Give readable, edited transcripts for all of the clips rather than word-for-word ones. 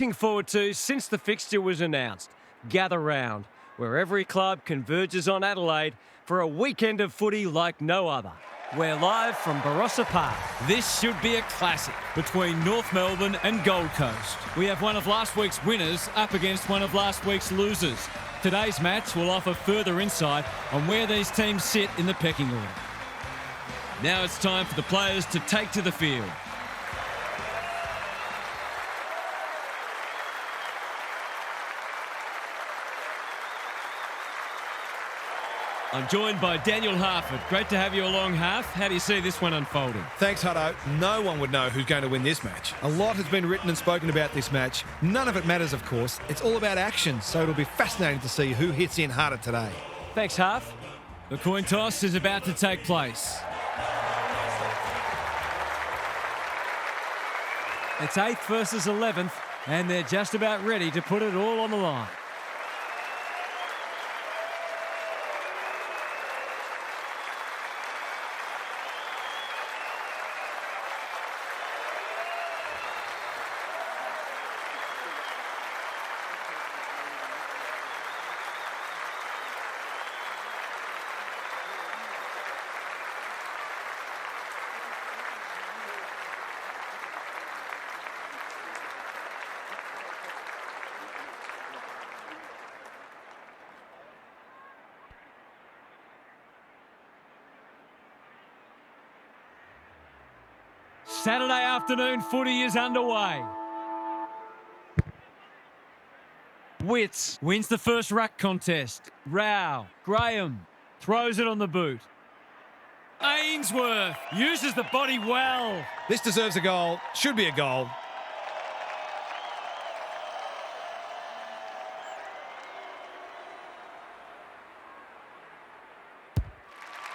Looking forward to since the fixture was announced. Gather round, where every club converges on Adelaide for a weekend of footy like no other. We're live from Barossa Park. This should be a classic between North Melbourne and Gold Coast. We have one of last week's winners up against one of last week's losers. Today's match will offer further insight on where these teams sit in the pecking order. Now it's time for the players to take to the field. I'm joined by Daniel Harford. Great to have you along, Harf. How do you see this one unfolding? Thanks, Hutto. No one would know who's going to win this match. A lot has been written and spoken about this match. None of it matters, of course. It's all about action, so it'll be fascinating to see who hits in harder today. Thanks, Harf. The coin toss is about to take place. It's 8th versus 11th, and they're just about ready to put it all on the line. Saturday afternoon footy is underway. Witts wins the first ruck contest. Rao, Graham throws it on the boot. Ainsworth uses the body well. This deserves a goal. Should be a goal.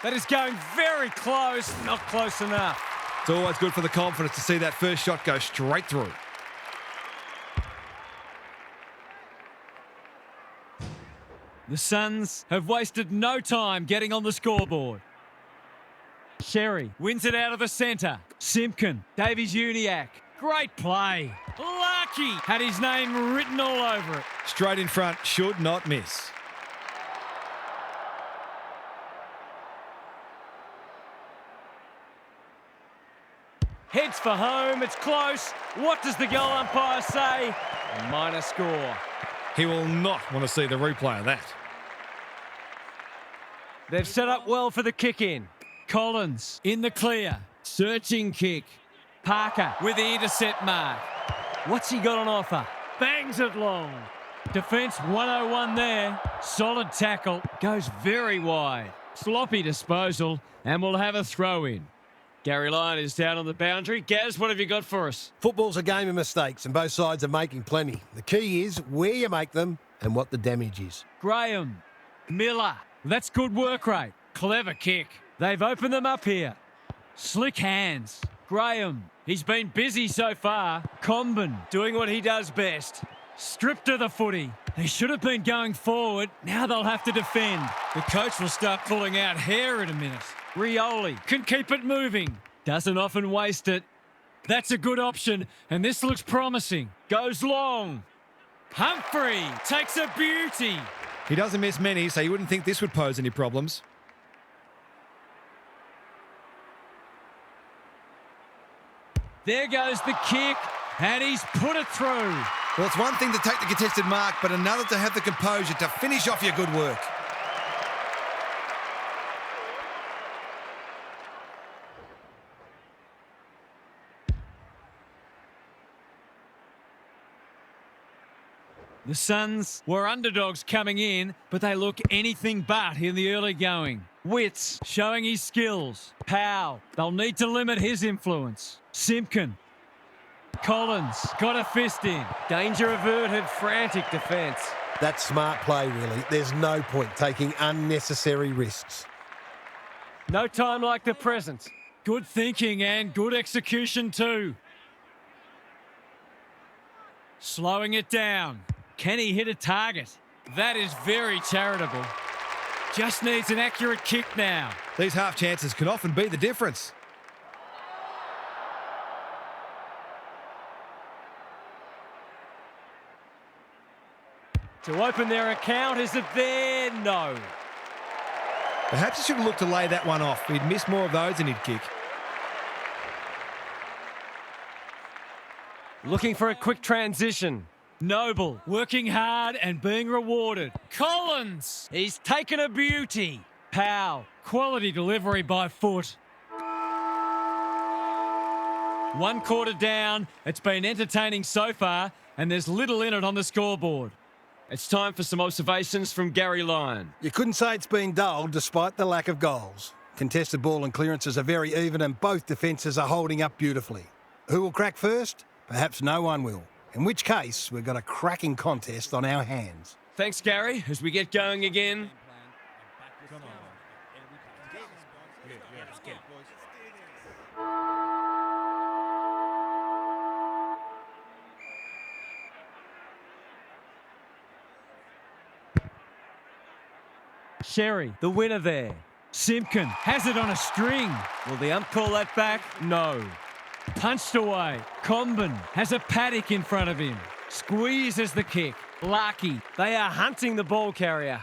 That is going very close, not close enough. It's always good for the confidence to see that first shot go straight through. The Suns have wasted no time getting on the scoreboard. Sherry wins it out of the centre. Simpkin, Davies-Uniacke. Great play. Lucky had his name written all over it. Straight in front, should not miss. Heads for home, it's close. What does the goal umpire say? A minor score. He will not want to see the replay of that. They've set up well for the kick-in. Collins in the clear. Searching kick. Parker With the intercept mark. What's he got on offer? Bangs it long. Defence 101 there. Solid tackle. Goes very wide. Sloppy disposal. And we'll have a throw in. Gary Lyon is down on the boundary. Gaz, what have you got for us? Football's a game of mistakes and both sides are making plenty. The key is where you make them and what the damage is. Graham. Miller. That's good work rate. Clever kick. They've opened them up here. Slick hands. Graham. He's been busy so far. Comben doing what he does best. Stripped of the footy. They should have been going forward. Now they'll have to defend. The coach will start pulling out hair in a minute. Rioli can keep it moving. Doesn't often waste it. That's a good option, and this looks promising. Goes long. Humphrey takes a beauty. He doesn't miss many, so you wouldn't think this would pose any problems. There goes the kick, and he's put it through. Well, it's one thing to take the contested mark, but another to have the composure to finish off your good work. The Suns were underdogs coming in, but they look anything but in the early going. Witts showing his skills. Powell, they'll need to limit his influence. Simpkin. Collins got a fist in. Danger averted, frantic defence. That's smart play, really. There's no point taking unnecessary risks. No time like the present. Good thinking and good execution too. Slowing it down. Can he hit a target? That is very charitable. Just needs an accurate kick now. These half chances can often be the difference. To open their account, is it there? No. Perhaps he should have looked to lay that one off. He'd miss more of those than he'd kick. Looking for a quick transition. Noble, working hard and being rewarded. Collins, he's taken a beauty. Powell, quality delivery by foot. 1 quarter down. It's been entertaining so far, and there's little in it on the scoreboard. It's time for some observations from Gary Lyon. You couldn't say it's been dull despite the lack of goals. Contested ball and clearances are very even and both defences are holding up beautifully. Who will crack first? Perhaps no one will. In which case, we've got a cracking contest on our hands. Thanks, Gary, as we get going again. Sherry, the winner there. Simpkin has it on a string. Will the ump call that back? No. Punched away. Comben has a paddock in front of him. Squeezes the kick. Lucky. They are hunting the ball carrier.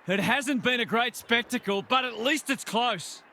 It hasn't been a great spectacle, but at least it's close.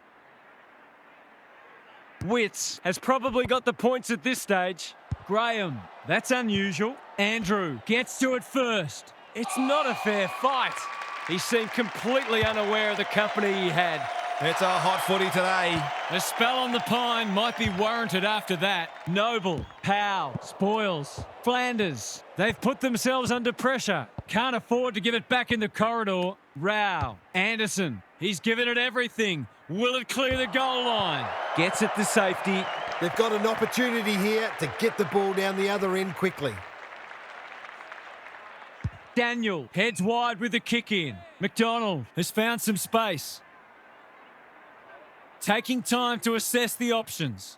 Witts has probably got the points at this stage. Graham, that's unusual. Andrew gets to it first. It's not a fair fight. He seemed completely unaware of the company he had. It's a hot footy today. A spell on the pine might be warranted after that. Noble, Powell, Spoils, Flanders. They've put themselves under pressure. Can't afford to give it back in the corridor. Rao, Anderson. He's given it everything. Will it clear the goal line? Gets it to safety. They've got an opportunity here to get the ball down the other end quickly. Daniel heads wide with the kick in. McDonald has found some space. Taking time to assess the options.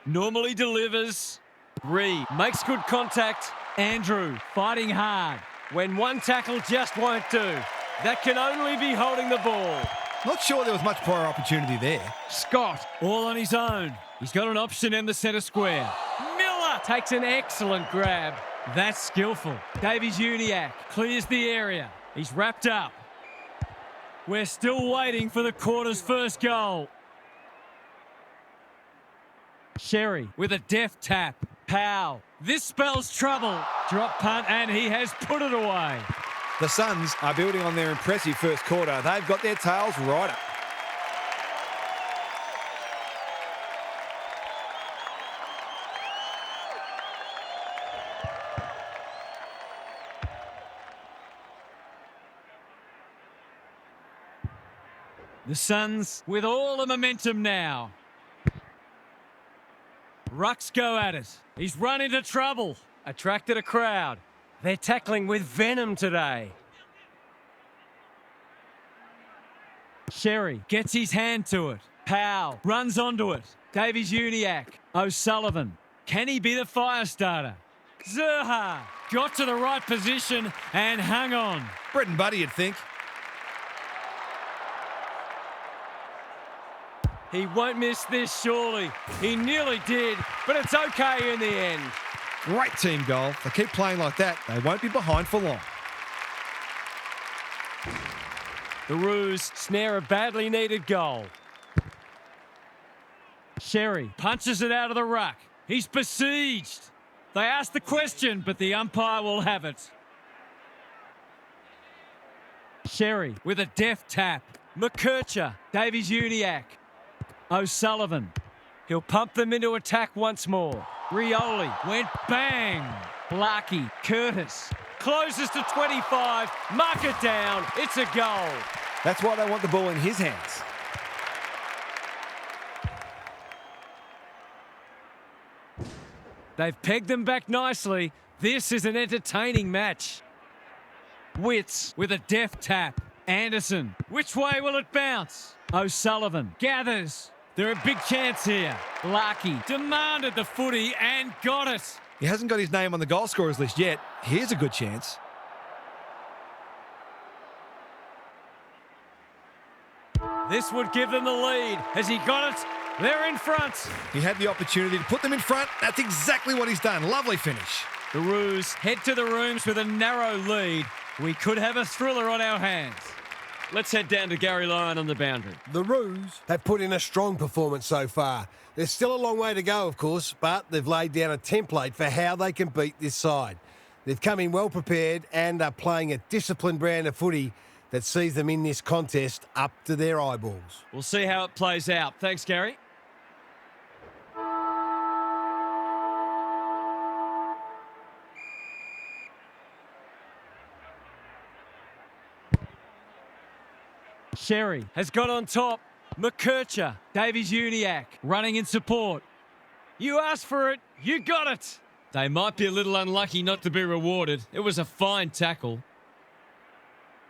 Normally delivers. Reed makes good contact. Andrew fighting hard. When one tackle just won't do. That can only be holding the ball. Not sure there was much prior opportunity there. Scott all on his own. He's got an option in the centre square. Miller takes an excellent grab. That's skillful. Davies-Uniacke clears the area. He's wrapped up. We're still waiting for the quarter's first goal. Sherry with a deft tap. Powell. This spells trouble. Drop punt and he has put it away. The Suns are building on their impressive first quarter. They've got their tails right up. The Suns with all the momentum now. Rucks go at it. He's run into trouble. Attracted a crowd. They're tackling with venom today. Sherry gets his hand to it. Powell runs onto it. Davies-Uniacke. O'Sullivan. Can he be the fire starter? Zerha got to the right position and hung on. Bread and butter, you'd think. He won't miss this, surely. He nearly did, but it's okay in the end. Great team goal. If they keep playing like that, they won't be behind for long. The Roos snare a badly needed goal. Sherry punches it out of the ruck. He's besieged. They ask the question, but the umpire will have it. Sherry with a deft tap. McKercher, Davies-Uniacke. O'Sullivan. He'll pump them into attack once more. Rioli went bang. Larkey, Curtis. Closes to 25. Mark it down. It's a goal. That's why they want the ball in his hands. They've pegged them back nicely. This is an entertaining match. Witts with a deft tap. Anderson. Which way will it bounce? O'Sullivan gathers. They're a big chance here. Larkey demanded the footy and got it. He hasn't got his name on the goal scorers list yet. Here's a good chance. This would give them the lead. Has he got it? They're in front. He had the opportunity to put them in front. That's exactly what he's done. Lovely finish. The Roos head to the rooms with a narrow lead. We could have a thriller on our hands. Let's head down to Gary Lyon on the boundary. The Roos have put in a strong performance so far. There's still a long way to go, of course, but they've laid down a template for how they can beat this side. They've come in well prepared and are playing a disciplined brand of footy that sees them in this contest up to their eyeballs. We'll see how it plays out. Thanks, Gary. Sherry has got on top. McKercher, Davies-Uniacke running in support. You asked for it. You got it. They might be a little unlucky not to be rewarded. It was a fine tackle.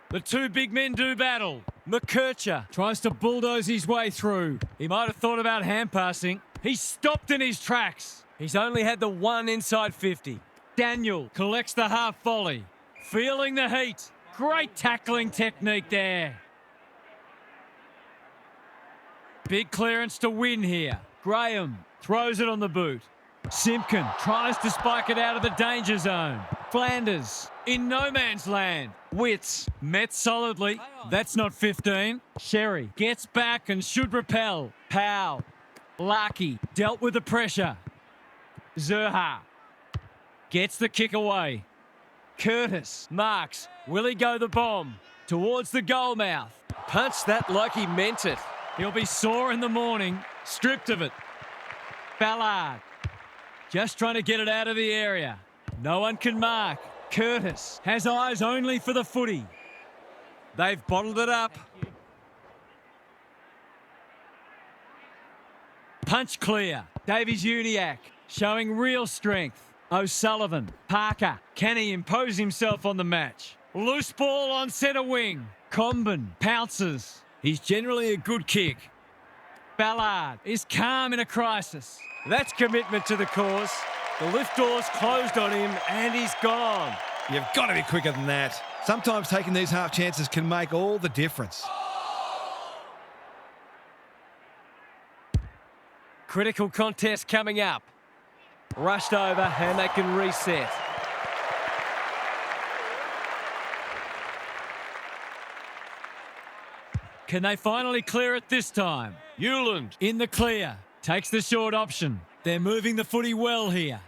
The two big men do battle. McKercher tries to bulldoze his way through. He might have thought about hand passing. He's stopped in his tracks. He's only had the one inside 50. Daniel collects the half volley. Feeling the heat. Great tackling technique there. Big clearance to win here. Graham throws it on the boot. Simpkin tries to spike it out of the danger zone. Flanders in no man's land. Witts met solidly. That's not 15. Sherry gets back and should repel. Powell. Larkey dealt with the pressure. Zerha gets the kick away. Curtis marks. Will he go the bomb? Towards the goal mouth. Punched that like he meant it. He'll be sore in the morning. Stripped of it. Ballard just trying to get it out of the area. No one can mark. Curtis has eyes only for the footy. They've bottled it up. Punch clear. Davies-Uniacke showing real strength. O'Sullivan. Parker. Can he impose himself on the match? Loose ball on centre wing. Comben pounces. He's generally a good kick. Ballard is calm in a crisis. That's commitment to the cause. The lift door's closed on him and he's gone. You've got to be quicker than that. Sometimes taking these half chances can make all the difference. Critical contest coming up. Rushed over and they can reset. Can they finally clear it this time? Hewland in the clear. Takes the short option. They're moving the footy well here.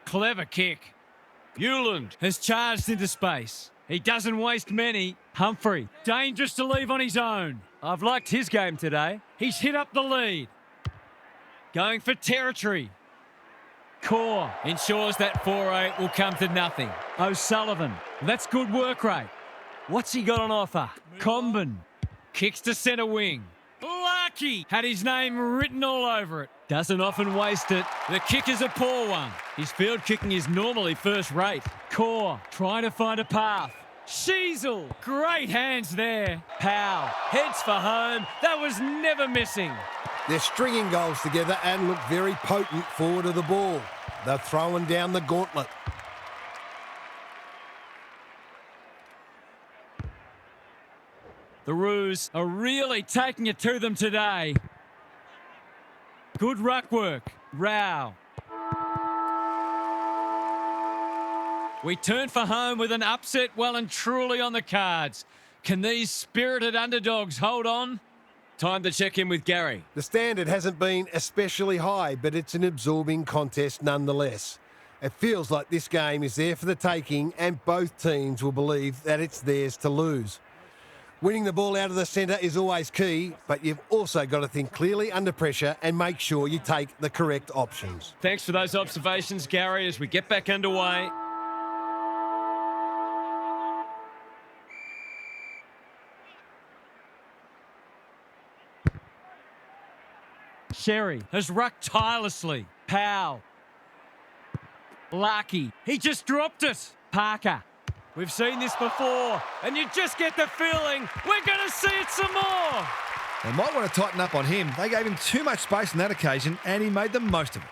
Clever kick. Hewland has charged into space. He doesn't waste many. Humphrey, dangerous to leave on his own. I've liked his game today. He's hit up the lead. Going for territory. Core ensures that 4-8 will come to nothing. O'Sullivan, that's good work rate. What's he got on offer? Comben kicks to centre wing. Larkey had his name written all over it. Doesn't often waste it. The kick is a poor one. His field kicking is normally first rate. Core trying to find a path. Sheasel, great hands there. Powell heads for home. That was never missing. They're stringing goals together and look very potent forward of the ball. They're throwing down the gauntlet. The Roos are really taking it to them today. Good ruck work. Rao. We turn for home with an upset well and truly on the cards. Can these spirited underdogs hold on? Time to check in with Gary. The standard hasn't been especially high, but it's an absorbing contest nonetheless. It feels like this game is there for the taking and both teams will believe that it's theirs to lose. Winning the ball out of the centre is always key, but you've also got to think clearly under pressure and make sure you take the correct options. Thanks for those observations, Gary, as we get back underway. Sherry has rucked tirelessly. Powell. Larkey. He just dropped it. Parker. We've seen this before, and you just get the feeling we're going to see it some more. They might want to tighten up on him. They gave him too much space on that occasion, and he made the most of it.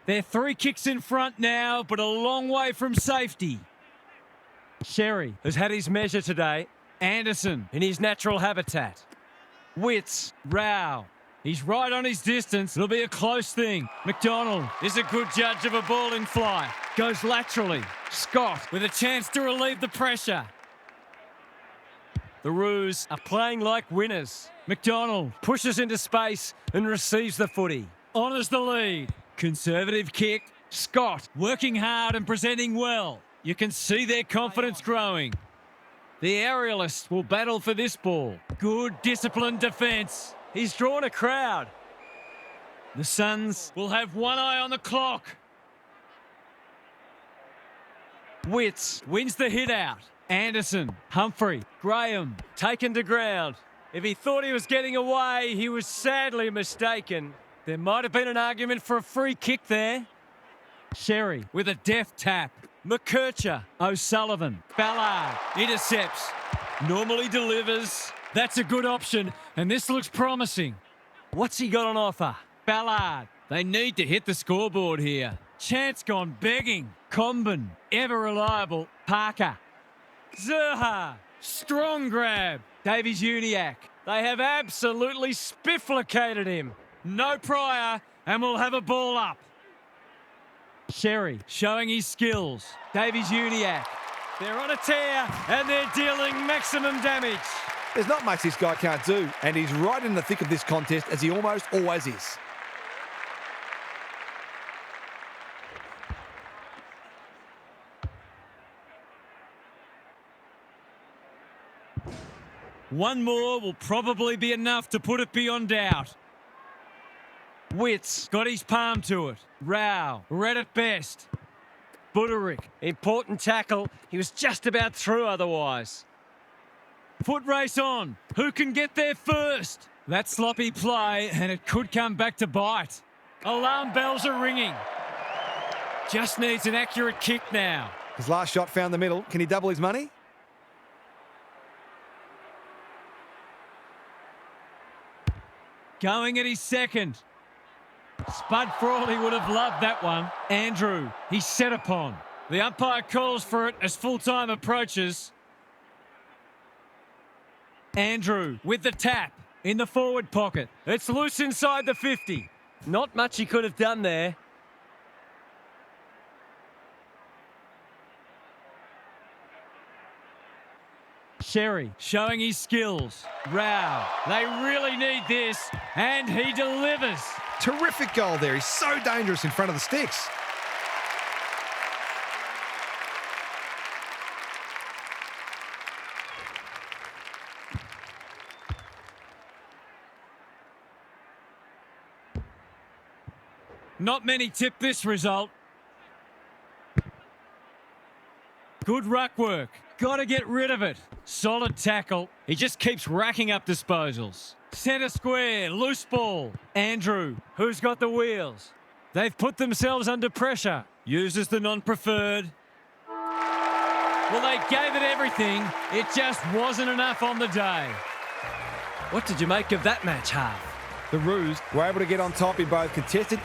They're 3 kicks in front now, but a long way from safety. Sherry has had his measure today. Anderson in his natural habitat. Witts, Rao. He's right on his distance. It'll be a close thing. McDonald is a good judge of a ball in flight. Goes laterally. Scott with a chance to relieve the pressure. The Roos are playing like winners. McDonald pushes into space and receives the footy. Honours the lead. Conservative kick. Scott working hard and presenting well. You can see their confidence growing. The aerialists will battle for this ball. Good disciplined defence. He's drawn a crowd. The Suns will have one eye on the clock. Witts wins the hit out. Anderson, Humphrey, Graham taken to ground. If he thought he was getting away, he was sadly mistaken. There might have been an argument for a free kick there. Sherry with a deft tap. McKercher, O'Sullivan, Ballard intercepts. Normally delivers. That's a good option, and this looks promising. What's he got on offer? Ballard. They need to hit the scoreboard here. Chance gone begging. Comben, ever reliable. Parker. Zerha. Strong grab. Davies Uniacke. They have absolutely spifflicated him. No prior, and we'll have a ball up. Sherry showing his skills. Davies Uniacke. They're on a tear and they're dealing maximum damage. There's not much this guy can't do, and he's right in the thick of this contest, as he almost always is. One more will probably be enough to put it beyond doubt. Witts got his palm to it. Rao read it best. Buderick, important tackle. He was just about through otherwise. Foot race on. Who can get there first? That sloppy play, and it could come back to bite. Alarm bells are ringing. Just needs an accurate kick now. His last shot found the middle. Can he double his money? Going at his second. Spud Frawley would have loved that one. Andrew, he's set upon. The umpire calls for it as full-time approaches. Andrew with the tap in the forward pocket. It's loose inside the 50. Not much he could have done there. Sherry showing his skills. Rao, they really need this, and he delivers. Terrific goal there. He's so dangerous in front of the sticks. Not many tip this result. Good ruck work. Got to get rid of it. Solid tackle. He just keeps racking up disposals. Centre square, loose ball. Andrew, who's got the wheels? They've put themselves under pressure. Uses the non-preferred. Well, they gave it everything. It just wasn't enough on the day. What did you make of that match, Harv? The Roos were able to get on top in both contested